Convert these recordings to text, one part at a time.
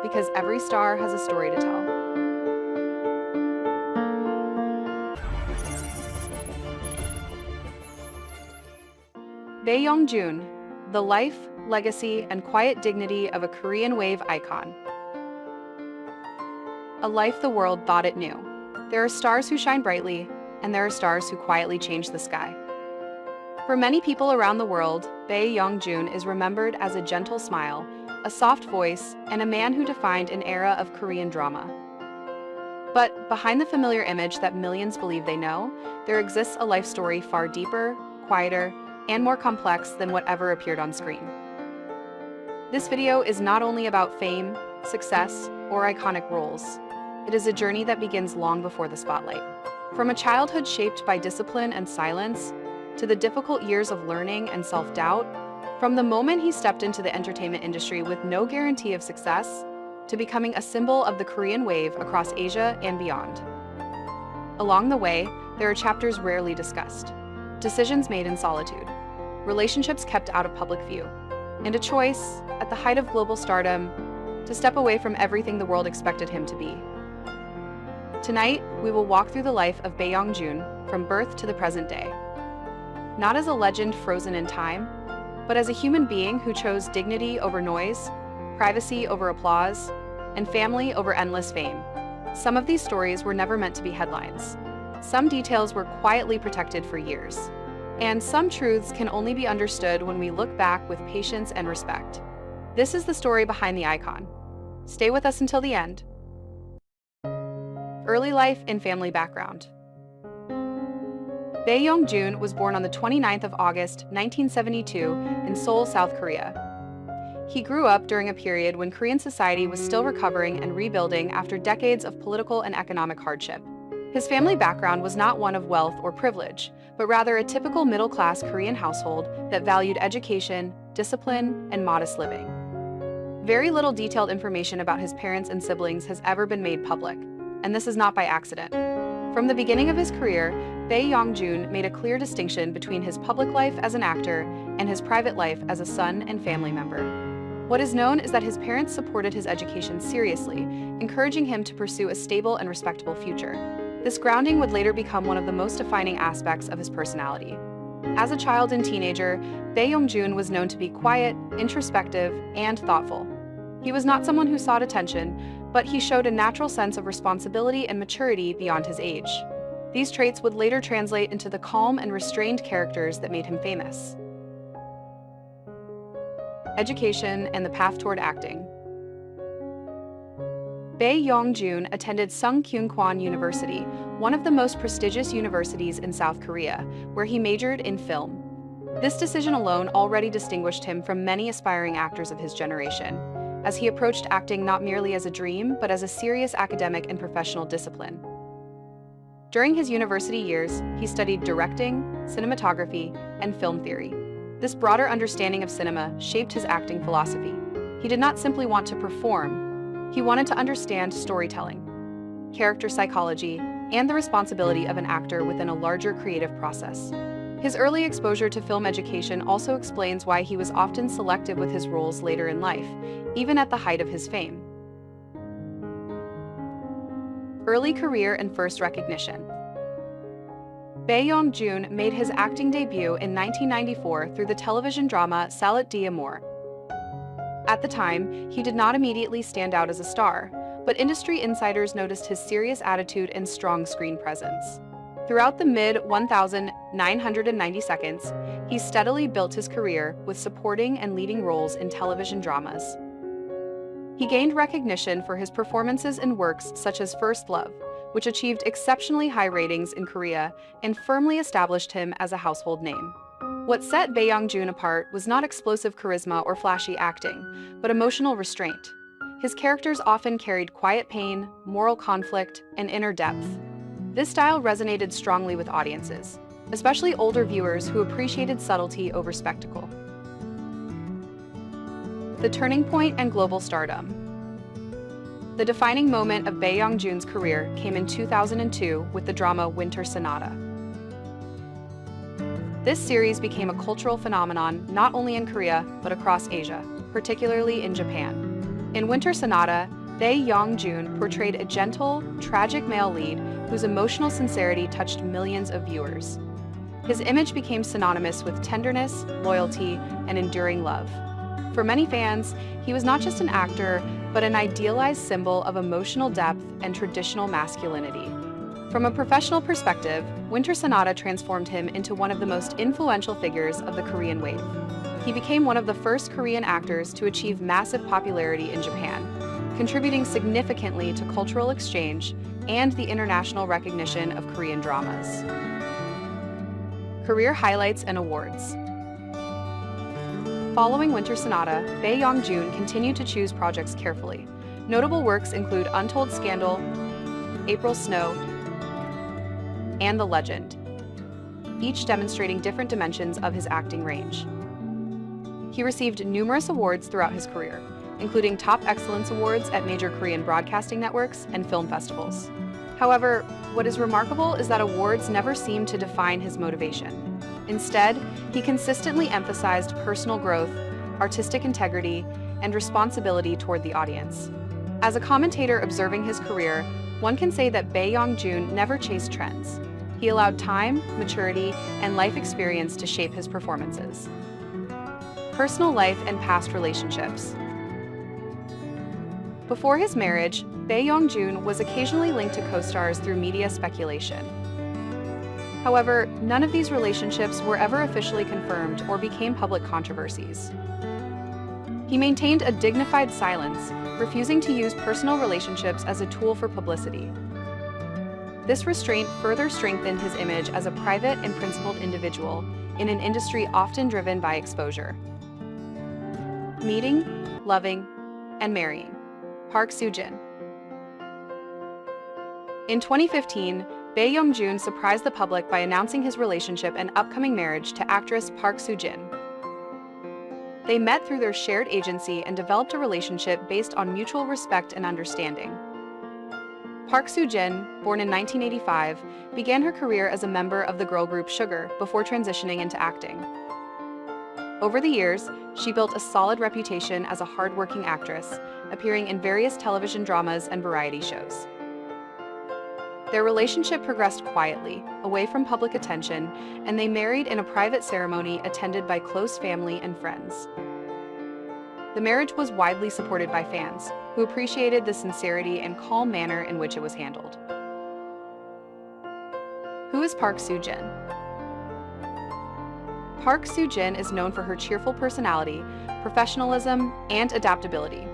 because every star has a story to tell. Bae Yong Joon, the life, legacy, and quiet dignity of a Korean wave icon. A life the world thought it knew. There are stars who shine brightly, and there are stars who quietly change the sky. For many people around the world, Bae Yong Joon is remembered as a gentle smile, a soft voice, and a man who defined an era of Korean drama. But behind the familiar image that millions believe they know, there exists a life story far deeper, quieter, and more complex than whatever appeared on screen. This video is not only about fame, success, or iconic roles. It is a journey that begins long before the spotlight. From a childhood shaped by discipline and silence, to the difficult years of learning and self-doubt, from the moment he stepped into the entertainment industry with no guarantee of success, to becoming a symbol of the Korean wave across Asia and beyond. Along the way, there are chapters rarely discussed, decisions made in solitude, relationships kept out of public view, and a choice, at the height of global stardom, to step away from everything the world expected him to be. Tonight, we will walk through the life of Bae Yong Joon from birth to the present day. Not as a legend frozen in time, but as a human being who chose dignity over noise, privacy over applause, and family over endless fame. Some of these stories were never meant to be headlines. Some details were quietly protected for years. And some truths can only be understood when we look back with patience and respect. This is the story behind the icon. Stay with us until the end. Early life and family background. Bae Yong Joon was born on the 29th of August, 1972, in Seoul, South Korea. He grew up during a period when Korean society was still recovering and rebuilding after decades of political and economic hardship. His family background was not one of wealth or privilege, but rather a typical middle-class Korean household that valued education, discipline, and modest living. Very little detailed information about his parents and siblings has ever been made public, and this is not by accident. From the beginning of his career, Bae Yong Joon made a clear distinction between his public life as an actor and his private life as a son and family member. What is known is that his parents supported his education seriously, encouraging him to pursue a stable and respectable future. This grounding would later become one of the most defining aspects of his personality. As a child and teenager, Bae Yong Joon was known to be quiet, introspective, and thoughtful. He was not someone who sought attention, but he showed a natural sense of responsibility and maturity beyond his age. These traits would later translate into the calm and restrained characters that made him famous. Education and the path toward acting. Bae Yong Joon attended Sungkyunkwan University, one of the most prestigious universities in South Korea, where he majored in film. This decision alone already distinguished him from many aspiring actors of his generation, as he approached acting not merely as a dream, but as a serious academic and professional discipline. During his university years, he studied directing, cinematography, and film theory. This broader understanding of cinema shaped his acting philosophy. He did not simply want to perform. He wanted to understand storytelling, character psychology, and the responsibility of an actor within a larger creative process. His early exposure to film education also explains why he was often selective with his roles later in life, even at the height of his fame. Early career and first recognition. Bae Yong Joon made his acting debut in 1994 through the television drama Salat d'Amour. At the time, he did not immediately stand out as a star, but industry insiders noticed his serious attitude and strong screen presence. Throughout the mid-1990 seconds, he steadily built his career with supporting and leading roles in television dramas. He gained recognition for his performances in works such as First Love, which achieved exceptionally high ratings in Korea and firmly established him as a household name. What set Bae Yong Joon apart was not explosive charisma or flashy acting, but emotional restraint. His characters often carried quiet pain, moral conflict, and inner depth. This style resonated strongly with audiences, especially older viewers who appreciated subtlety over spectacle. The turning point and global stardom. The defining moment of Bae Yong Joon's career came in 2002 with the drama Winter Sonata. This series became a cultural phenomenon not only in Korea, but across Asia, particularly in Japan. In Winter Sonata, Bae Yong Joon portrayed a gentle, tragic male lead whose emotional sincerity touched millions of viewers. His image became synonymous with tenderness, loyalty, and enduring love. For many fans, he was not just an actor, but an idealized symbol of emotional depth and traditional masculinity. From a professional perspective, Winter Sonata transformed him into one of the most influential figures of the Korean wave. He became one of the first Korean actors to achieve massive popularity in Japan, contributing significantly to cultural exchange and the international recognition of Korean dramas. Career highlights and awards. Following Winter Sonata, Bae Yong Joon continued to choose projects carefully. Notable works include Untold Scandal, April Snow, and The Legend, each demonstrating different dimensions of his acting range. He received numerous awards throughout his career, including top excellence awards at major Korean broadcasting networks and film festivals. However, what is remarkable is that awards never seemed to define his motivation. Instead, he consistently emphasized personal growth, artistic integrity, and responsibility toward the audience. As a commentator observing his career, one can say that Bae Yong Joon never chased trends. He allowed time, maturity, and life experience to shape his performances. Personal life and past relationships. Before his marriage, Bae Yong Joon was occasionally linked to co-stars through media speculation. However, none of these relationships were ever officially confirmed or became public controversies. He maintained a dignified silence, refusing to use personal relationships as a tool for publicity. This restraint further strengthened his image as a private and principled individual in an industry often driven by exposure. Meeting, loving, and marrying. Park Soo Jin. In 2015, Bae Yong Joon surprised the public by announcing his relationship and upcoming marriage to actress Park Soo Jin. They met through their shared agency and developed a relationship based on mutual respect and understanding. Park Soo Jin, born in 1985, began her career as a member of the girl group Sugar before transitioning into acting. Over the years, she built a solid reputation as a hardworking actress, appearing in various television dramas and variety shows. Their relationship progressed quietly, away from public attention, and they married in a private ceremony attended by close family and friends. The marriage was widely supported by fans, who appreciated the sincerity and calm manner in which it was handled. Who is Park Soo Jin? Park Soo Jin is known for her cheerful personality, professionalism, and adaptability.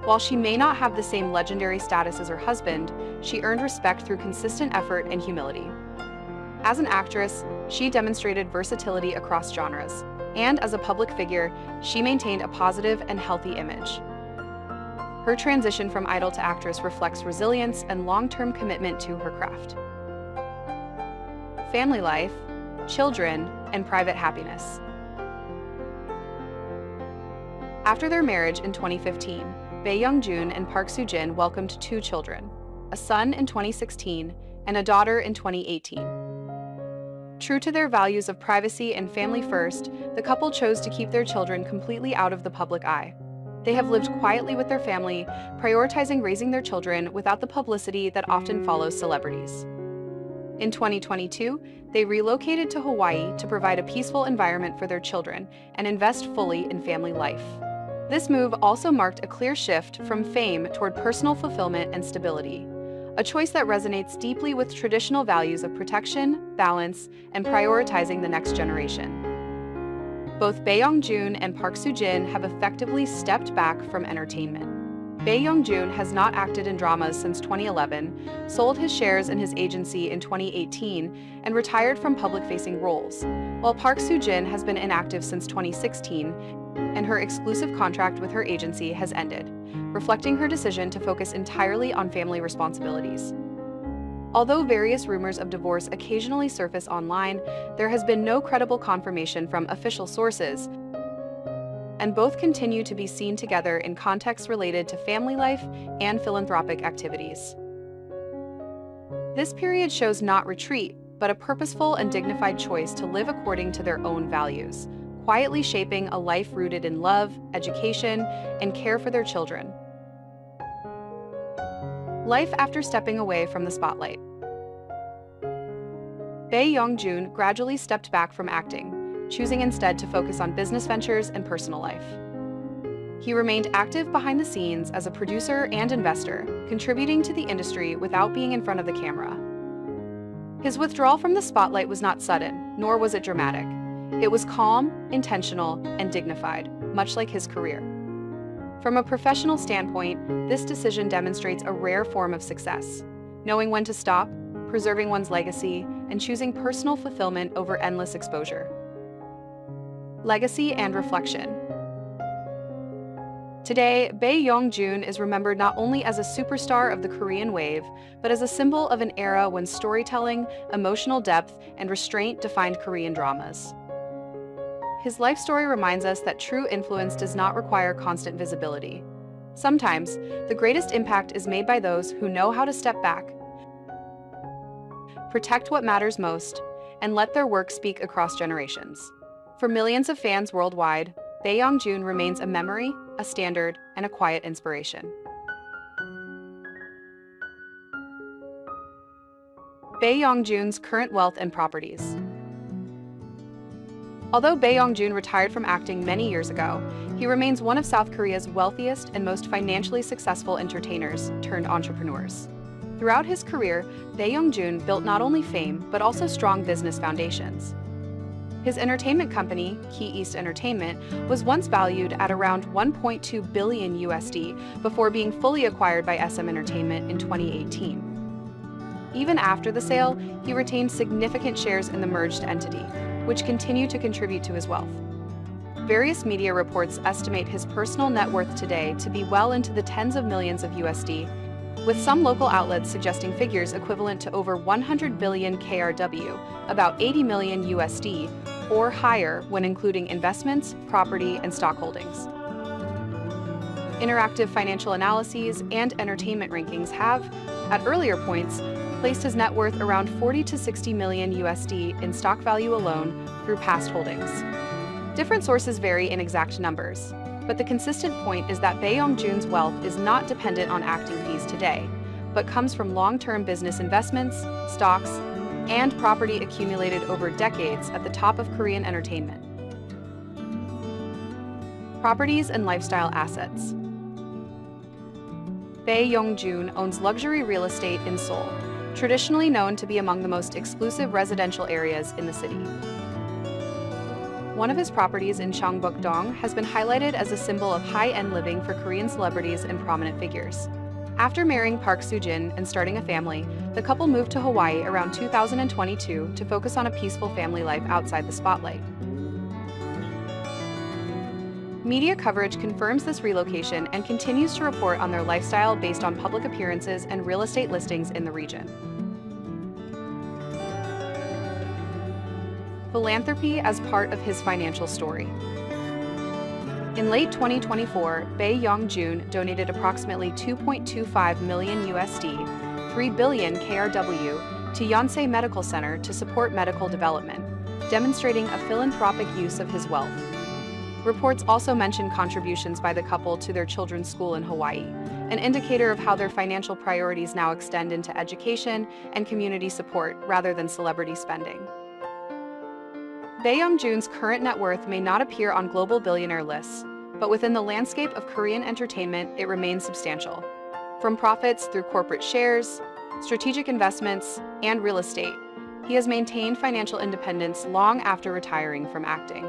While she may not have the same legendary status as her husband, she earned respect through consistent effort and humility. As an actress, she demonstrated versatility across genres, and as a public figure, she maintained a positive and healthy image. Her transition from idol to actress reflects resilience and long-term commitment to her craft. Family life, children, and private happiness. After their marriage in 2015, Bae Yong Joon and Park Soo Jin welcomed 2 children, a son in 2016 and a daughter in 2018. True to their values of privacy and family first, the couple chose to keep their children completely out of the public eye. They have lived quietly with their family, prioritizing raising their children without the publicity that often follows celebrities. In 2022, they relocated to Hawaii to provide a peaceful environment for their children and invest fully in family life. This move also marked a clear shift from fame toward personal fulfillment and stability, a choice that resonates deeply with traditional values of protection, balance, and prioritizing the next generation. Both Bae Yong Joon and Park Soo Jin have effectively stepped back from entertainment. Bae Yong Joon has not acted in dramas since 2011, sold his shares in his agency in 2018, and retired from public-facing roles, while Park Soo Jin has been inactive since 2016, and her exclusive contract with her agency has ended, reflecting her decision to focus entirely on family responsibilities. Although various rumors of divorce occasionally surface online, there has been no credible confirmation from official sources, and both continue to be seen together in contexts related to family life and philanthropic activities. This period shows not retreat, but a purposeful and dignified choice to live according to their own values, quietly shaping a life rooted in love, education, and care for their children. Life after stepping away from the spotlight. Bae Yong Joon gradually stepped back from acting, choosing instead to focus on business ventures and personal life. He remained active behind the scenes as a producer and investor, contributing to the industry without being in front of the camera. His withdrawal from the spotlight was not sudden, nor was it dramatic. It was calm, intentional, and dignified, much like his career. From a professional standpoint, this decision demonstrates a rare form of success, knowing when to stop, preserving one's legacy, and choosing personal fulfillment over endless exposure. Legacy and reflection. Today, Bae Yong Joon is remembered not only as a superstar of the Korean wave, but as a symbol of an era when storytelling, emotional depth, and restraint defined Korean dramas. His life story reminds us that true influence does not require constant visibility. Sometimes, the greatest impact is made by those who know how to step back, protect what matters most, and let their work speak across generations. For millions of fans worldwide, Bae Yong Joon remains a memory, a standard, and a quiet inspiration. Bae Yong Joon's current wealth and properties. Although Bae Yong Joon retired from acting many years ago, he remains one of South Korea's wealthiest and most financially successful entertainers turned entrepreneurs. Throughout his career, Bae Yong Joon built not only fame, but also strong business foundations. His entertainment company, Key East Entertainment, was once valued at around $1.2 billion USD before being fully acquired by SM Entertainment in 2018. Even after the sale, he retained significant shares in the merged entity, which continue to contribute to his wealth. Various media reports estimate his personal net worth today to be well into the tens of millions of USD, with some local outlets suggesting figures equivalent to over 100 billion KRW, about 80 million USD, or higher when including investments, property, and stock holdings. Interactive financial analyses and entertainment rankings have, at earlier points, placed his net worth around 40 to 60 million USD in stock value alone through past holdings. Different sources vary in exact numbers, but the consistent point is that Bae Yong Joon's wealth is not dependent on acting fees today, but comes from long-term business investments, stocks, and property accumulated over decades at the top of Korean entertainment. Properties and lifestyle assets. Bae Yong Joon owns luxury real estate in Seoul, traditionally known to be among the most exclusive residential areas in the city. One of his properties in Cheongbuk-dong has been highlighted as a symbol of high-end living for Korean celebrities and prominent figures. After marrying Park Soo Jin and starting a family, the couple moved to Hawaii around 2022 to focus on a peaceful family life outside the spotlight. Media coverage confirms this relocation and continues to report on their lifestyle based on public appearances and real estate listings in the region. Philanthropy as part of his financial story. In late 2024, Bae Yong Joon donated approximately 2.25 million USD, 3 billion KRW, to Yon-sama Medical Center to support medical development, demonstrating a philanthropic use of his wealth. Reports also mention contributions by the couple to their children's school in Hawaii, an indicator of how their financial priorities now extend into education and community support rather than celebrity spending. Bae Yong Joon's current net worth may not appear on global billionaire lists, but within the landscape of Korean entertainment, it remains substantial. From profits through corporate shares, strategic investments, and real estate, he has maintained financial independence long after retiring from acting.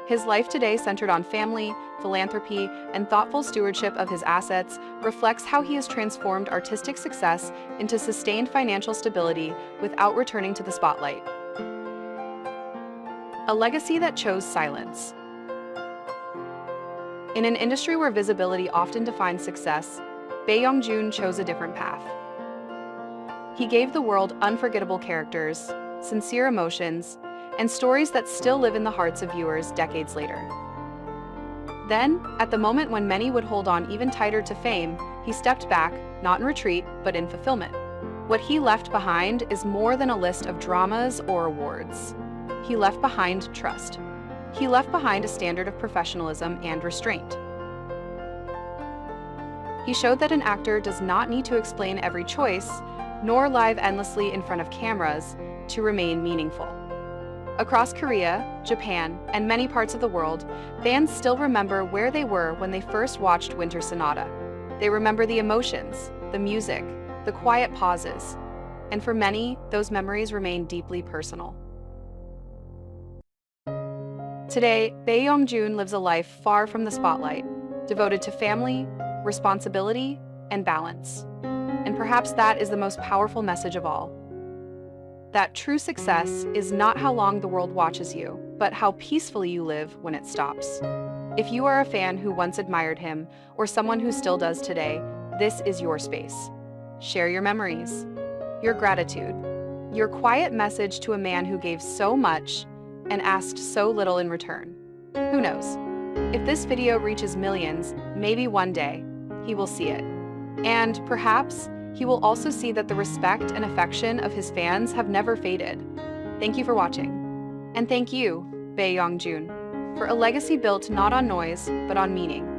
His life today, centered on family, philanthropy, and thoughtful stewardship of his assets, reflects how he has transformed artistic success into sustained financial stability without returning to the spotlight. A legacy that chose silence. In an industry where visibility often defines success, Bae Yong Joon chose a different path. He gave the world unforgettable characters, sincere emotions, and stories that still live in the hearts of viewers decades later. Then, at the moment when many would hold on even tighter to fame, he stepped back, not in retreat, but in fulfillment. What he left behind is more than a list of dramas or awards. He left behind trust. He left behind a standard of professionalism and restraint. He showed that an actor does not need to explain every choice, nor live endlessly in front of cameras, to remain meaningful. Across Korea, Japan, and many parts of the world, fans still remember where they were when they first watched Winter Sonata. They remember the emotions, the music, the quiet pauses, and for many, those memories remain deeply personal. Today, Bae Yong Joon lives a life far from the spotlight, devoted to family, responsibility, and balance. And perhaps that is the most powerful message of all. That true success is not how long the world watches you, but how peacefully you live when it stops. If you are a fan who once admired him, or someone who still does today, this is your space. Share your memories, your gratitude, your quiet message to a man who gave so much and asked so little in return. Who knows? If this video reaches millions, maybe one day, he will see it. And perhaps, he will also see that the respect and affection of his fans have never faded. Thank you for watching. And thank you, Bae Yong Joon, for a legacy built not on noise, but on meaning.